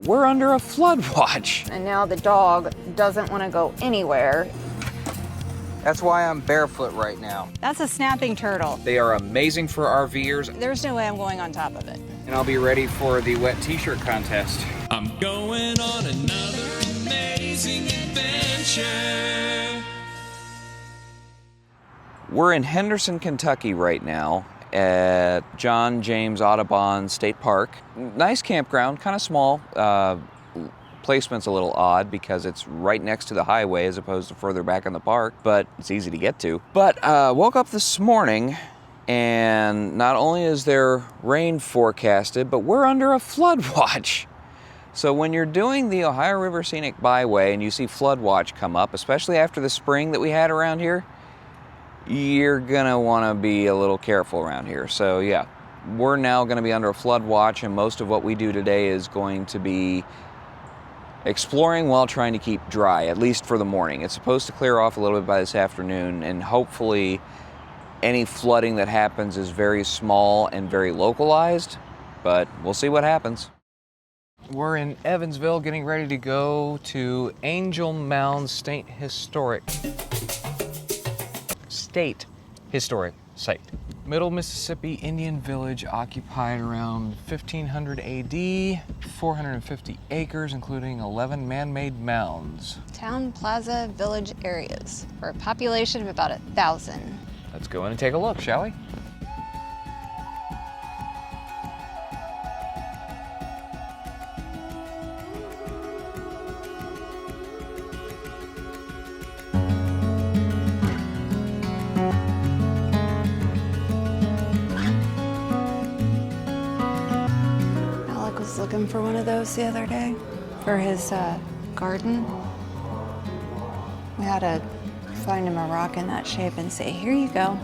We're under a flood watch. And now the dog doesn't want to go anywhere. That's why I'm barefoot right now. That's a snapping turtle. They are amazing for RV'ers. There's no way I'm going on top of it. And I'll be ready for the wet t-shirt contest. I'm going on another amazing adventure. We're in Henderson, Kentucky right now at John James Audubon State Park. Nice campground, kind of small. Placement's a little odd because it's right next to the highway as opposed to further back in the park, but it's easy to get to. But woke up this morning and not only is there rain forecasted, but we're under a flood watch. So when you're doing the Ohio River Scenic Byway and you see flood watch come up, especially after the spring that we had around here, you're gonna wanna be a little careful around here. So yeah, we're now gonna be under a flood watch, and most of what we do today is going to be exploring while trying to keep dry, at least for the morning. It's supposed to clear off a little bit by this afternoon, and hopefully any flooding that happens is very small and very localized, but we'll see what happens. We're in Evansville getting ready to go to Angel Mounds State Historic Site. Middle Mississippi Indian village occupied around 1500 AD, 450 acres, including 11 man-made mounds. Town, plaza, village areas for a population of about 1,000. Let's go in and take a look, shall we? Looking for one of those the other day for his garden. We had to find him a rock in that shape and say, here you go.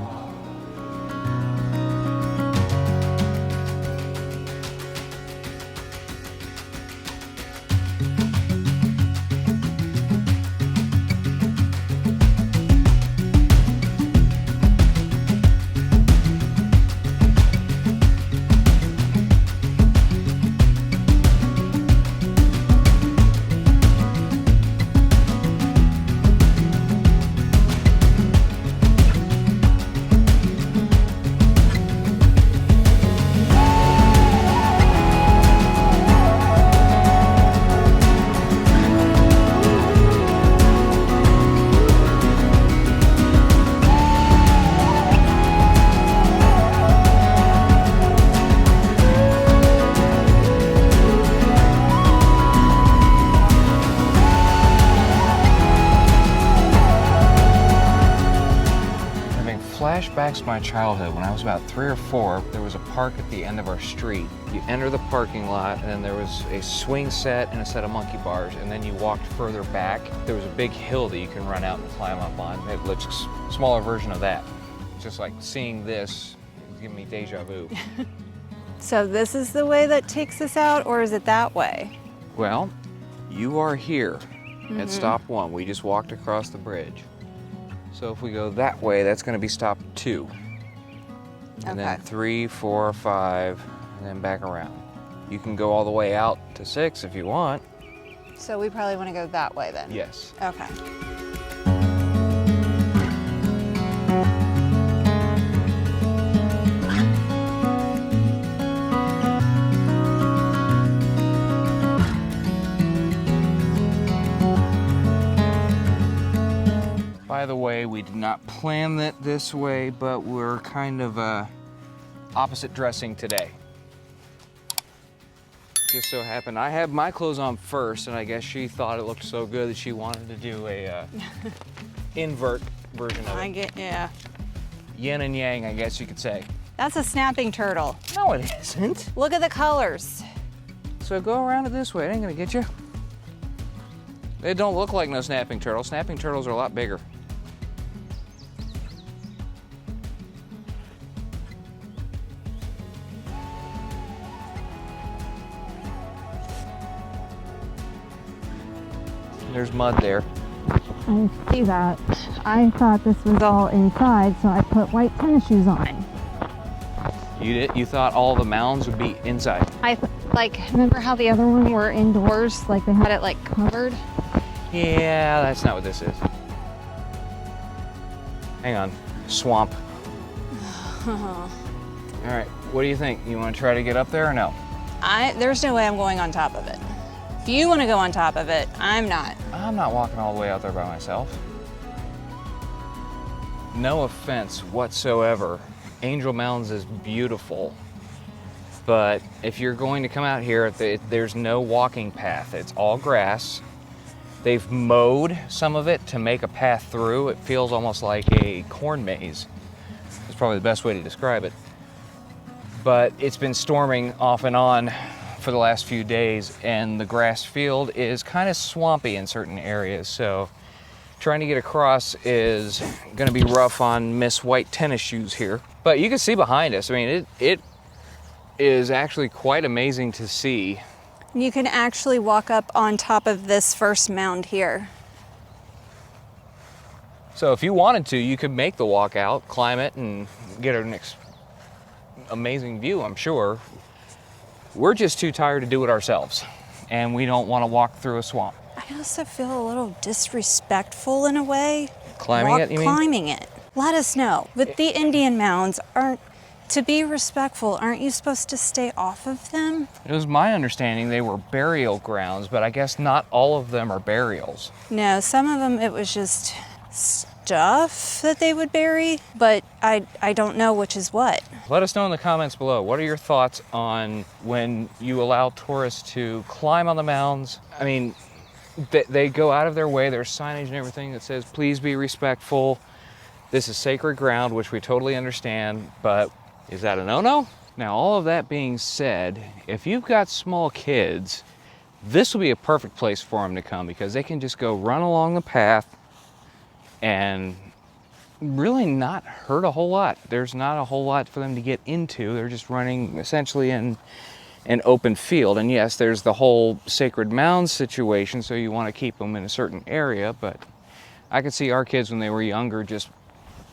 Flashbacks to my childhood. When I was about 3 or 4, there was a park at the end of our street. You enter the parking lot, and then there was a swing set and a set of monkey bars, and then you walked further back. There was a big hill that you can run out and climb up on. It looks a smaller version of that. Just like seeing this is giving me deja vu. So this is the way that takes us out, or is it that way? Well, you are here at stop 1. We just walked across the bridge. So if we go that way, that's going to be stop 2. And then 3, 4, 5, and then back around. You can go all the way out to 6 if you want. So we probably want to go that way then? Yes. Okay. By the way, we did not plan it this way, but we're kind of opposite dressing today. Just so happened, I had my clothes on first, and I guess she thought it looked so good that she wanted to do a invert version of it. Yeah. Yin and yang, I guess you could say. That's a snapping turtle. No, it isn't. Look at the colors. So go around it this way, it ain't gonna get you. They don't look like no snapping turtles. Snapping turtles are a lot bigger. There's mud there. I see that. I thought this was all inside, so I put white tennis shoes on. You thought all the mounds would be inside? Like, remember how the other one were indoors? Like, they had it, like, covered? Yeah, that's not what this is. Hang on. Swamp. All right, what do you think? You want to try to get up there or no? There's no way I'm going on top of it. If you want to go on top of it, I'm not. I'm not walking all the way out there by myself. No offense whatsoever. Angel Mounds is beautiful. But if you're going to come out here, there's no walking path. It's all grass. They've mowed some of it to make a path through. It feels almost like a corn maze. That's probably the best way to describe it. But it's been storming off and on for the last few days, and the grass field is kind of swampy in certain areas. So trying to get across is gonna be rough on Miss White tennis shoes here. But you can see behind us, I mean, it is actually quite amazing to see. You can actually walk up on top of this first mound here. So if you wanted to, you could make the walk out, climb it, and get an amazing view, I'm sure. We're just too tired to do it ourselves, and we don't want to walk through a swamp. I also feel a little disrespectful in a way. Climbing it, you mean? Climbing it. Let us know. But the Indian mounds to be respectful, aren't you supposed to stay off of them? It was my understanding they were burial grounds, but I guess not all of them are burials. No, some of them it was just stuff that they would bury, but I don't know which is what. Let us know in the comments below. What are your thoughts on when you allow tourists to climb on the mounds? I mean, they go out of their way. There's signage and everything that says, please be respectful. This is sacred ground, which we totally understand, but is that a no-no? Now, all of that being said, if you've got small kids, this will be a perfect place for them to come because they can just go run along the path and really not hurt a whole lot. There's not a whole lot for them to get into. They're just running essentially in an open field. And yes, there's the whole sacred mound situation, so you want to keep them in a certain area, but I could see our kids when they were younger just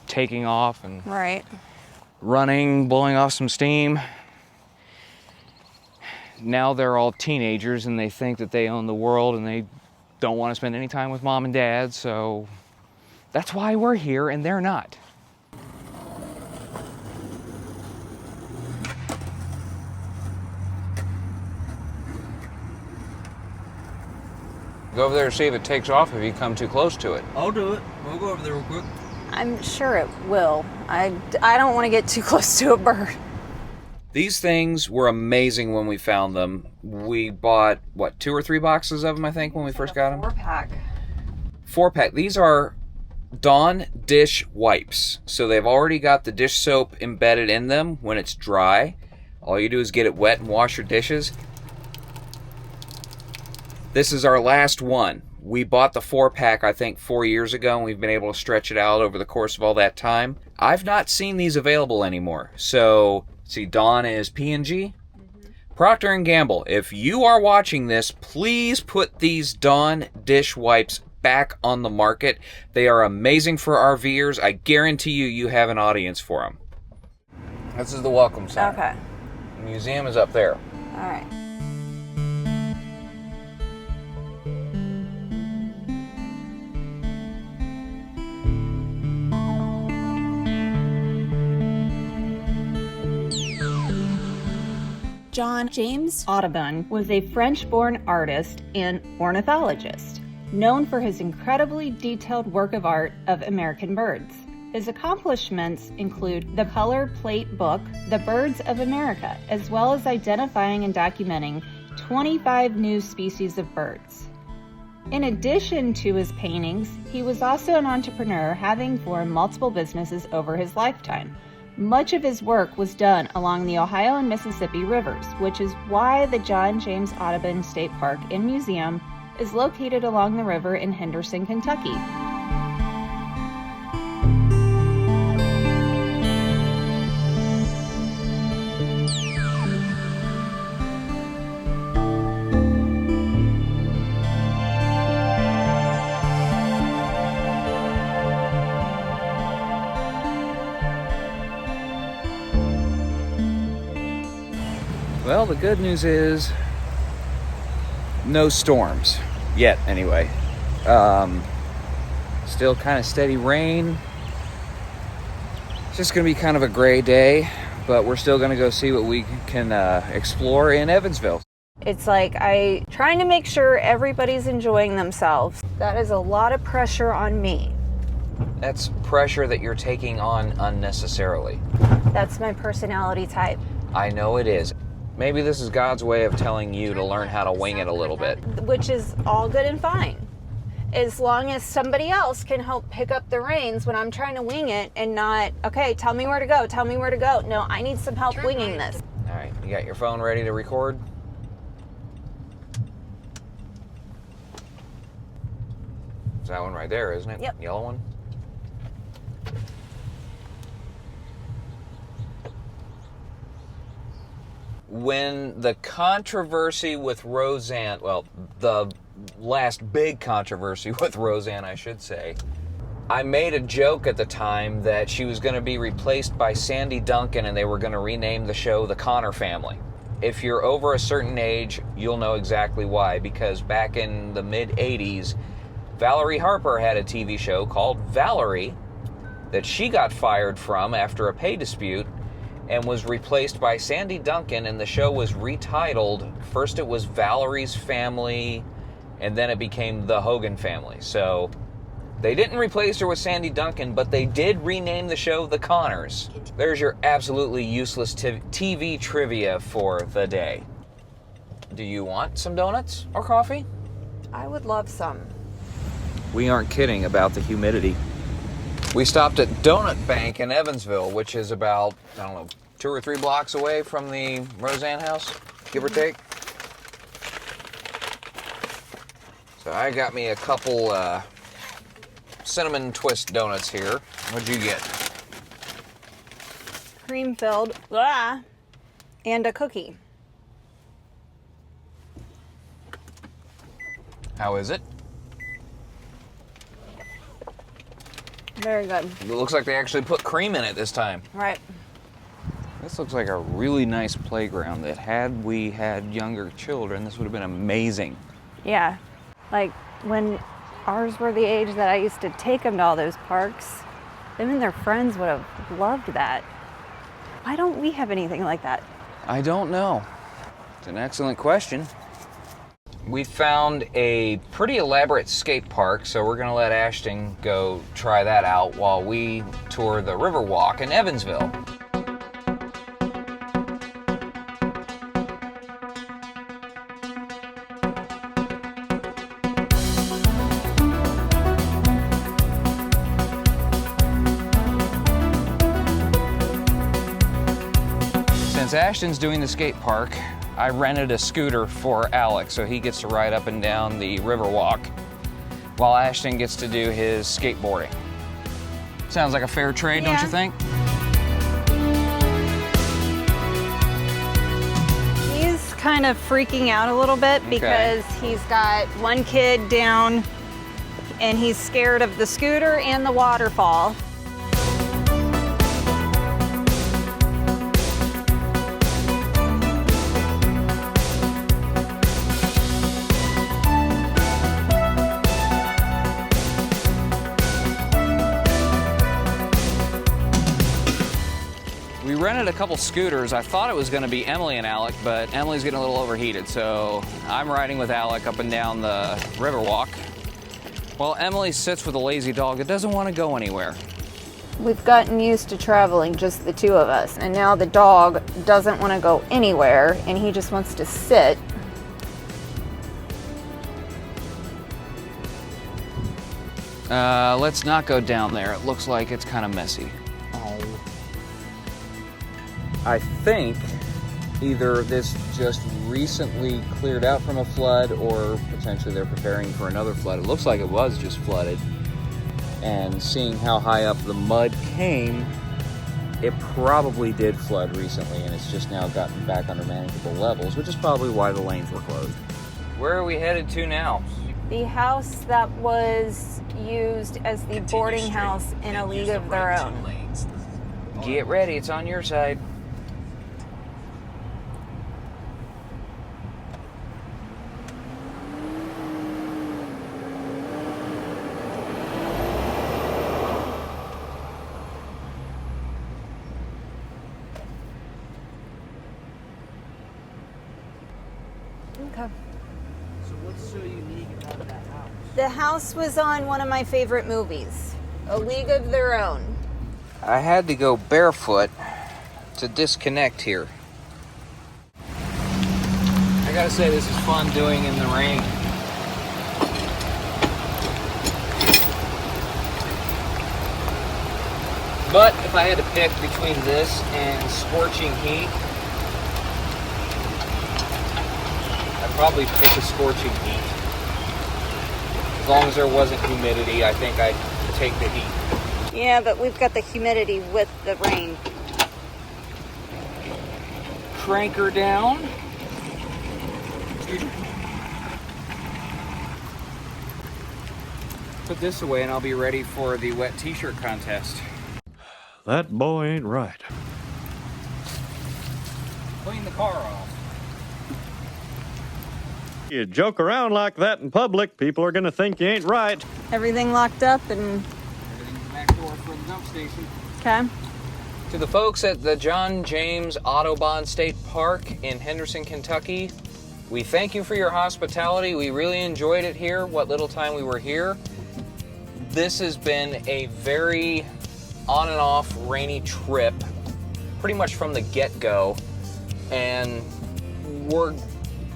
taking off and Right. running, blowing off some steam. Now they're all teenagers and they think that they own the world and they don't want to spend any time with mom and dad, so that's why we're here and they're not. Go over there and see if it takes off if you come too close to it. I'll do it. We'll go over there real quick. I'm sure it will. I don't want to get too close to a bird. These things were amazing when we found them. We bought, what, 2 or 3 boxes of them, I think, when we first got them? 4-pack. 4-pack. These are Dawn dish wipes. So they've already got the dish soap embedded in them when it's dry. All you do is get it wet and wash your dishes. This is our last one. We bought the 4-pack, I think, 4 years ago, and we've been able to stretch it out over the course of all that time. I've not seen these available anymore. So, see, Dawn is P&G. Procter & Gamble, if you are watching this, please put these Dawn dish wipes back on the market. They are amazing for RV'ers. I guarantee you have an audience for them. This is the Welcome Center. Okay. The museum is up there. All right. John James Audubon was a French-born artist and ornithologist, known for his incredibly detailed work of art of American birds. His accomplishments include the color plate book, The Birds of America, as well as identifying and documenting 25 new species of birds. In addition to his paintings, he was also an entrepreneur, having formed multiple businesses over his lifetime. Much of his work was done along the Ohio and Mississippi rivers, which is why the John James Audubon State Park and Museum is located along the river in Henderson, Kentucky. Well, Well, the good news is no storms yet, anyway. Still kind of steady rain. It's just going to be kind of a gray day, but we're still going to go see what we can explore in Evansville. It's like trying to make sure everybody's enjoying themselves. That is a lot of pressure on me. That's pressure that you're taking on unnecessarily. That's my personality type. I know it is. Maybe this is God's way of telling you to learn how to wing it a little bit. Which is all good and fine. As long as somebody else can help pick up the reins when I'm trying to wing it and not, okay, tell me where to go, tell me where to go. No, I need some help winging this. All right, you got your phone ready to record? It's that one right there, isn't it? Yep. Yellow one? When the controversy with Roseanne, well, the last big controversy with Roseanne, I should say, I made a joke at the time that she was going to be replaced by Sandy Duncan and they were going to rename the show The Connor Family. If you're over a certain age, you'll know exactly why, because back in the mid-'80s, Valerie Harper had a TV show called Valerie that she got fired from after a pay dispute and was replaced by Sandy Duncan, and the show was retitled. First it was Valerie's Family, and then it became The Hogan Family. So they didn't replace her with Sandy Duncan, but they did rename the show The Connors. There's your absolutely useless TV trivia for the day. Do you want some donuts or coffee? I would love some. We aren't kidding about the humidity. We stopped at Donut Bank in Evansville, which is about, 2 or 3 blocks away from the Roseanne house, give or take. So I got me a couple cinnamon twist donuts here. What'd you get? Cream filled, and a cookie. How is it? Very good. It looks like they actually put cream in it this time. Right. This looks like a really nice playground that had we had younger children, this would have been amazing. Yeah. Like when ours were the age that I used to take them to all those parks, them and their friends would have loved that. Why don't we have anything like that? I don't know. It's an excellent question. We found a pretty elaborate skate park, so we're going to let Ashton go try that out while we tour the Riverwalk in Evansville. Since Ashton's doing the skate park, I rented a scooter for Alex so he gets to ride up and down the Riverwalk while Ashton gets to do his skateboarding. Sounds like a fair trade, don't you think? He's kind of freaking out a little bit because he's got one kid down and he's scared of the scooter and the waterfall. We rented a couple scooters. I thought it was going to be Emily and Alec, but Emily's getting a little overheated, so I'm riding with Alec up and down the Riverwalk while Emily sits with a lazy dog that doesn't want to go anywhere. We've gotten used to traveling just the two of us, and now the dog doesn't want to go anywhere and he just wants to sit. Let's not go down there. It looks like it's kind of messy. I think either this just recently cleared out from a flood or potentially they're preparing for another flood. It looks like it was just flooded. And seeing how high up the mud came, it probably did flood recently and it's just now gotten back under manageable levels, which is probably why the lanes were closed. Where are we headed to now? The house that was used as the boarding house in A League of Their Own. Get ready, it's on your side. The house was on one of my favorite movies, A League of Their Own. I had to go barefoot to disconnect here. I gotta say, this is fun doing in the rain. But if I had to pick between this and scorching heat, I'd probably pick a scorching heat. As long as there wasn't humidity, I think I'd take the heat. Yeah, but we've got the humidity with the rain. Crank her down. Put this away and I'll be ready for the wet t-shirt contest. That boy ain't right. Clean the car off. You joke around like that in public, people are gonna think you ain't right. Everything locked up and... Everything's back door for the dump station. Okay. To the folks at the John James Audubon State Park in Henderson, Kentucky, we thank you for your hospitality. We really enjoyed it here, what little time we were here. This has been a very on and off rainy trip, pretty much from the get-go, and we're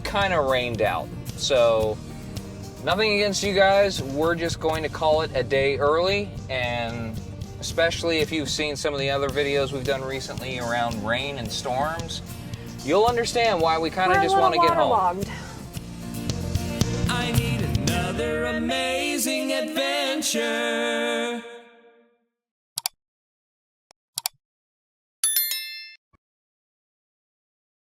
kind of rained out. So nothing against you guys, we're just going to call it a day early, and especially if you've seen some of the other videos we've done recently around rain and storms, you'll understand why we kind of just want to get home. I need another amazing adventure.